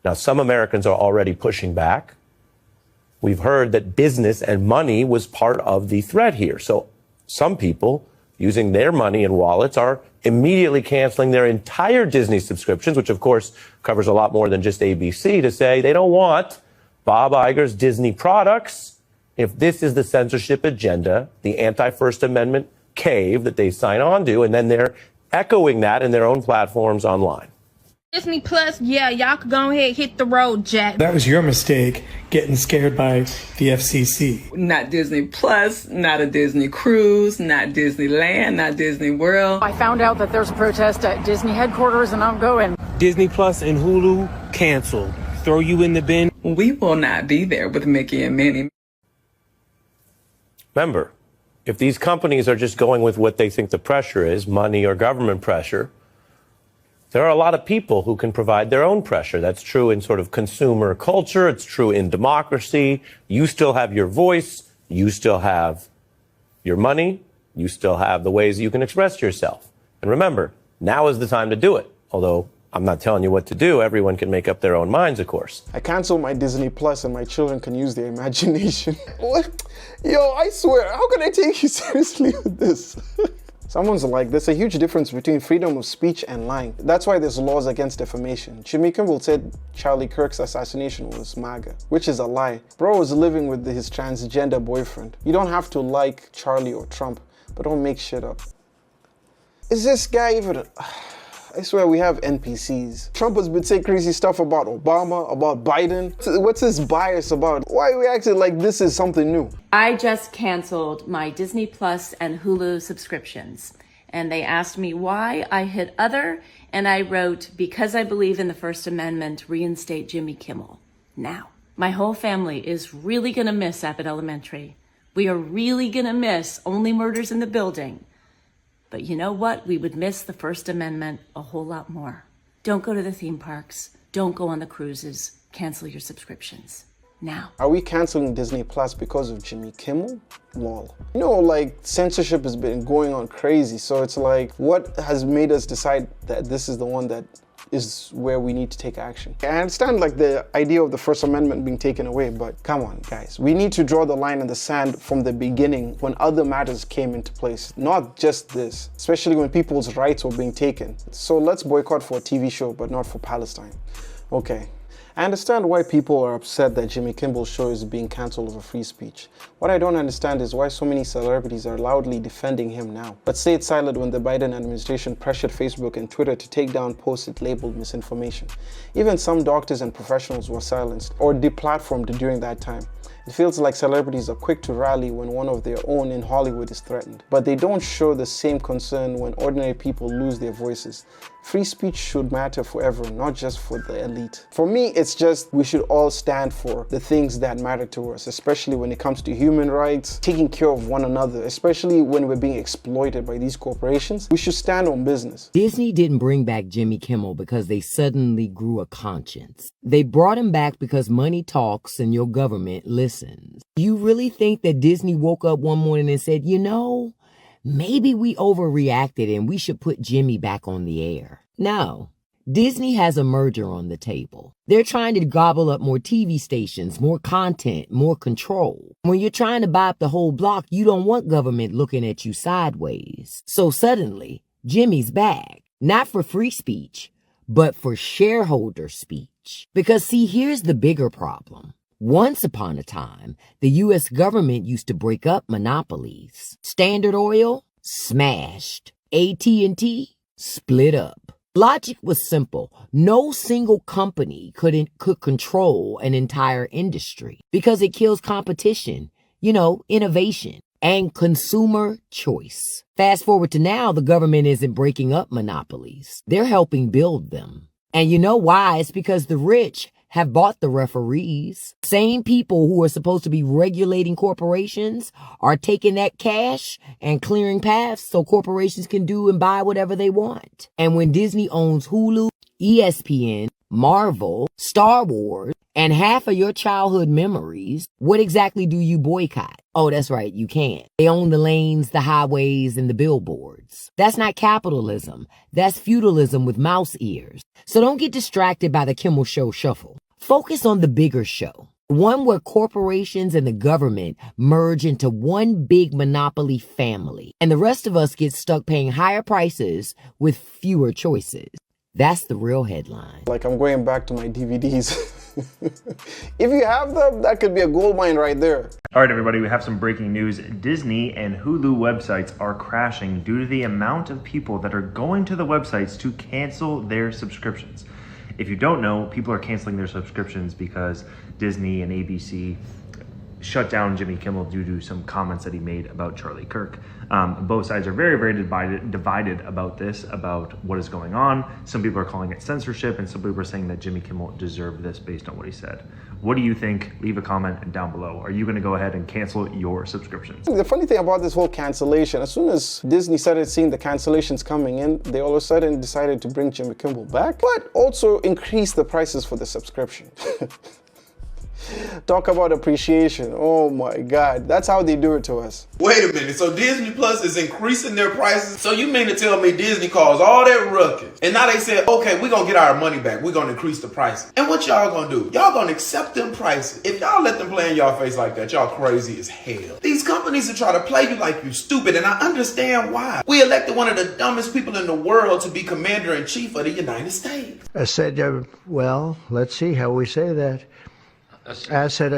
Now, some Americans are already pushing back. We've heard that business and money was part of the threat here. So some people using their money and wallets are immediately canceling their entire Disney subscriptions, which of course covers a lot more than just ABC, to say they don't want Bob Iger's Disney products if this is the censorship agenda, the anti-First Amendment cave that they sign on to, and then they're echoing that in their own platforms online. Disney Plus, yeah, y'all could go ahead and hit the road, Jack. That was your mistake, getting scared by the FCC. Not Disney Plus, not a Disney cruise, not Disneyland, not Disney World. I found out that there's a protest at Disney headquarters and I'm going. Disney Plus and Hulu canceled. Throw you in the bin. We will not be there with Mickey and Minnie. Remember, if these companies are just going with what they think the pressure is, money or government pressure, there are a lot of people who can provide their own pressure. That's true in sort of consumer culture. It's true in democracy. You still have your voice. You still have your money. You still have the ways you can express yourself. And remember, now is the time to do it. Although I'm not telling you what to do. Everyone can make up their own minds, of course. I cancel my Disney Plus and my children can use their imagination. What? Yo, I swear, how can I take you seriously with this? Someone's like, there's a huge difference between freedom of speech and lying. That's why there's laws against defamation. Jimmy Kimmel said Charlie Kirk's assassination was MAGA, which is a lie. Bro was living with his transgender boyfriend. You don't have to like Charlie or Trump, but don't make shit up. Is this guy even... I swear we have NPCs. Trump has been saying crazy stuff about Obama, about Biden. What's his bias about? Why are we acting like this is something new? I just canceled my Disney Plus and Hulu subscriptions. And they asked me why. I hit other and I wrote, because I believe in the First Amendment, reinstate Jimmy Kimmel. Now, my whole family is really gonna miss Abbott Elementary. We are really gonna miss Only Murders in the Building. But you know what? We would miss the First Amendment a whole lot more. Don't go to the theme parks. Don't go on the cruises. Cancel your subscriptions. Now. Are we canceling Disney Plus because of Jimmy Kimmel? Lol. You know, like, censorship has been going on crazy. So it's like, what has made us decide that this is the one that is where we need to take action? I understand like the idea of the First Amendment being taken away, but come on guys, we need to draw the line in the sand from the beginning when other matters came into place, not just this, especially when people's rights were being taken. So let's boycott for a TV show, but not for Palestine. Okay. I understand why people are upset that Jimmy Kimmel's show is being cancelled over free speech. What I don't understand is why so many celebrities are loudly defending him now, but stayed silent when the Biden administration pressured Facebook and Twitter to take down posts it labeled misinformation. Even some doctors and professionals were silenced or deplatformed during that time. It feels like celebrities are quick to rally when one of their own in Hollywood is threatened, but they don't show the same concern when ordinary people lose their voices. Free speech should matter forever, not just for the elite. For me, it's just we should all stand for the things that matter to us, especially when it comes to human rights, taking care of one another, especially when we're being exploited by these corporations. We should stand on business. Disney didn't bring back Jimmy Kimmel because they suddenly grew a conscience. They brought him back because money talks and your government listens. You really think that Disney woke up one morning and said, you know, maybe we overreacted and we should put Jimmy back on the air? No. Disney has a merger on the table. They're trying to gobble up more TV stations, more content, more control. When you're trying to buy up the whole block, you don't want government looking at you sideways. So suddenly, Jimmy's back. Not for free speech, but for shareholder speech. Because see, here's the bigger problem. Once upon a time, the U.S. government used to break up monopolies. Standard Oil, smashed. AT&T, split up. Logic was simple. No single company could control an entire industry because it kills competition, innovation, and consumer choice. Fast forward to now, the government isn't breaking up monopolies. They're helping build them. And you know why? It's because the rich have bought the referees. Same people who are supposed to be regulating corporations are taking that cash and clearing paths so corporations can do and buy whatever they want. And when Disney owns Hulu, ESPN, Marvel, Star Wars, and half of your childhood memories, what exactly do you boycott? Oh, that's right, you can't. They own the lanes, the highways, and the billboards. That's not capitalism. That's feudalism with mouse ears. So don't get distracted by the Kimmel Show shuffle. Focus on the bigger show. One where corporations and the government merge into one big monopoly family, and the rest of us get stuck paying higher prices with fewer choices. That's the real headline. Like, I'm going back to my DVDs. If you have them, that could be a gold mine right there. All right, everybody, we have some breaking news. Disney and Hulu websites are crashing due to the amount of people that are going to the websites to cancel their subscriptions. If you don't know, people are canceling their subscriptions because Disney and ABC shut down Jimmy Kimmel due to some comments that he made about Charlie Kirk. Both sides are very, very divided about this, about what is going on. Some people are calling it censorship, and some people are saying that Jimmy Kimmel deserved this based on what he said. What do you think? Leave a comment down below. Are you going to go ahead and cancel your subscriptions? The funny thing about this whole cancellation, as soon as Disney started seeing the cancellations coming in, they all of a sudden decided to bring Jimmy Kimmel back, but also increase the prices for the subscription. Talk about appreciation. Oh my God. That's how they do it to us. Wait a minute. So Disney Plus is increasing their prices? So you mean to tell me Disney caused all that ruckus, and now they said, okay, we're going to get our money back. We're going to increase the prices. And what y'all going to do? Y'all going to accept them prices. If y'all let them play in y'all face like that, y'all crazy as hell. These companies are trying to play you like you stupid, and I understand why. We elected one of the dumbest people in the world to be commander-in-chief of the United States. I said, well, let's see how we say that. I said,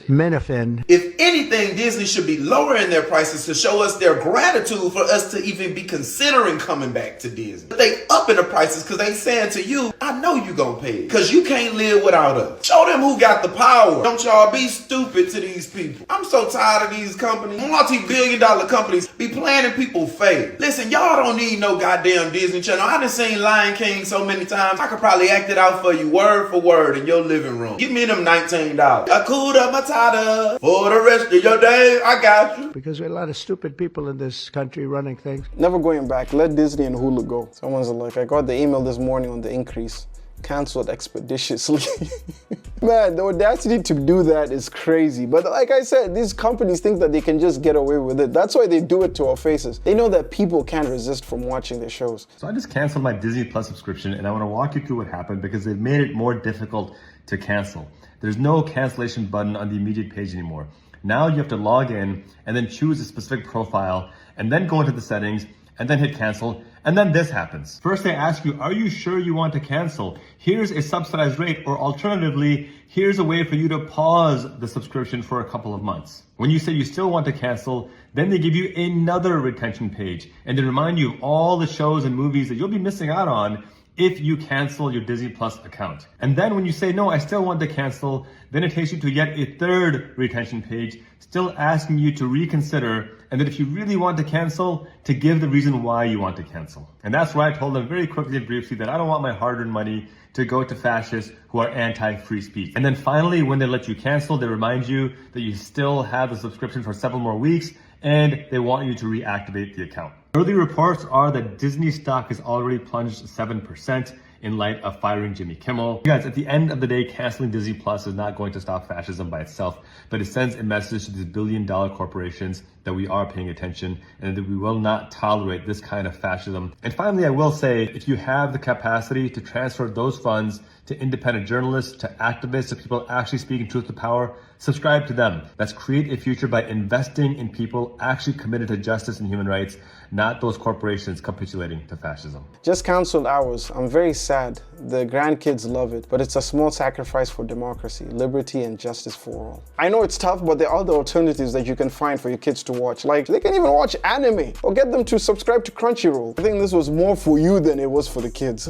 Menafin. If anything, Disney should be lowering their prices to show us their gratitude for us to even be considering coming back to Disney. But they upping the prices because they saying to you, I know you gonna pay it because you can't live without us. Show them who got the power. Don't y'all be stupid to these people. I'm so tired of these companies, multi-billion-dollar companies, be playing in people's face. Listen, y'all don't need no goddamn Disney Channel. I done seen Lion King so many times, I could probably act it out for you word for word in your living room. Give me them $19. Akuda Matata. For the rest of your day, I got you. Because there are a lot of stupid people in this country running things. Never going back. Let Disney and Hulu go. Someone's like, I got the email this morning on the increase. Canceled expeditiously. Man, the audacity to do that is crazy. But like I said, these companies think that they can just get away with it. That's why they do it to our faces. They know that people can't resist from watching their shows. So I just canceled my Disney Plus subscription, and I want to walk you through what happened because they've made it more difficult to cancel. There's no cancellation button on the immediate page anymore. Now you have to log in and then choose a specific profile and then go into the settings and then hit cancel. And then this happens. First they ask you, are you sure you want to cancel? Here's a subsidized rate, or alternatively, here's a way for you to pause the subscription for a couple of months. When you say you still want to cancel, then they give you another retention page and they remind you of all the shows and movies that you'll be missing out on if you cancel your Disney Plus account. And then when you say, no, I still want to cancel, then it takes you to yet a third retention page, still asking you to reconsider, and that if you really want to cancel, to give the reason why you want to cancel. And that's why I told them very quickly and briefly that I don't want my hard-earned money to go to fascists who are anti-free speech. And then finally, when they let you cancel, they remind you that you still have the subscription for several more weeks, and they want you to reactivate the account. Early reports are that Disney stock has already plunged 7% in light of firing Jimmy Kimmel. You guys, at the end of the day, canceling Disney Plus is not going to stop fascism by itself, but it sends a message to these billion-dollar corporations that we are paying attention and that we will not tolerate this kind of fascism. And finally, I will say, if you have the capacity to transfer those funds to independent journalists, to activists, to people actually speaking truth to power, subscribe to them. Let's create a future by investing in people actually committed to justice and human rights, not those corporations capitulating to fascism. Just canceled ours. I'm very sad. The grandkids love it, but it's a small sacrifice for democracy, liberty, and justice for all. I know it's tough, but there are other alternatives that you can find for your kids to watch. Like, they can even watch anime or get them to subscribe to Crunchyroll. I think this was more for you than it was for the kids.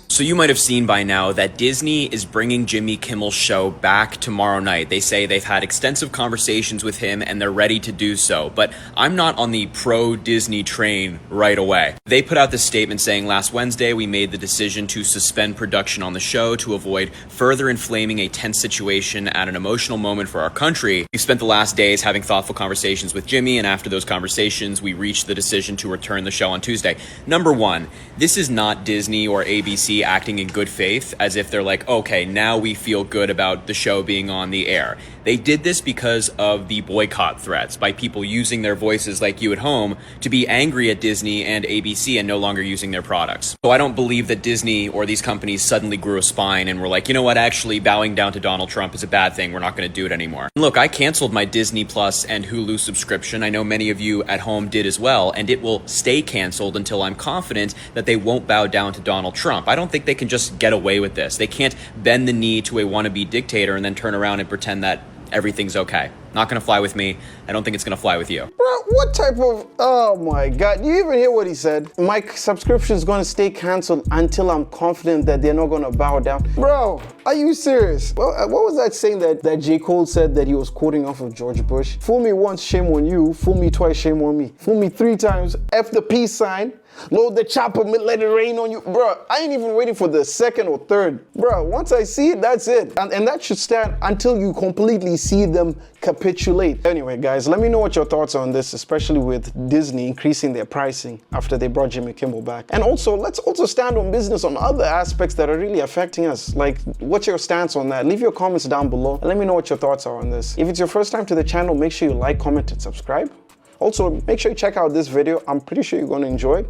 So you might have seen by now that Disney is bringing Jimmy Kimmel's show back tomorrow night. They say they've had extensive conversations with him and they're ready to do so. But I'm not on the pro-Disney train right away. They put out this statement saying, last Wednesday, we made the decision to suspend production on the show to avoid further inflaming a tense situation at an emotional moment for our country. We've spent the last days having thoughtful conversations with Jimmy, and after those conversations, we reached the decision to return the show on Tuesday. Number one, this is not Disney or ABC acting in good faith as if they're like, okay, now we feel good about the show being on the air. They did this because of the boycott threats by people using their voices like you at home to be angry at Disney and ABC and no longer using their products. So I don't believe that Disney or these companies suddenly grew a spine and were like, you know what, actually bowing down to Donald Trump is a bad thing. We're not going to do it anymore. Look, I canceled my Disney Plus and Hulu subscription. I know many of you at home did as well, and it will stay canceled until I'm confident that they won't bow down to Donald Trump. I don't think they can just get away with this. They can't bend the knee to a wannabe dictator and then turn around and pretend that everything's okay. Not gonna fly with me. I don't think it's gonna fly with you. Bro, what type of, oh my God, you even hear what he said? My subscription is gonna stay canceled until I'm confident that they're not gonna bow down. Bro, are you serious? Well, what was that saying that J. Cole said that he was quoting off of George Bush? Fool me once, shame on you. Fool me twice, shame on me. Fool me 3 times, F the peace sign. Load the chopper, let it rain on you. Bro, I ain't even waiting for the 2nd or 3rd. Bro, once I see it, that's it. And that should stand until you completely see them capitulate. Anyway, guys, let me know what your thoughts are on this, especially with Disney increasing their pricing after they brought Jimmy Kimmel back. And also, let's also stand on business on other aspects that are really affecting us. Like, what's your stance on that? Leave your comments down below and let me know what your thoughts are on this. If it's your first time to the channel, make sure you like, comment, and subscribe. Also, make sure you check out this video. I'm pretty sure you're going to enjoy it.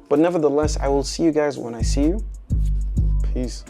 But nevertheless, I will see you guys when I see you. Peace.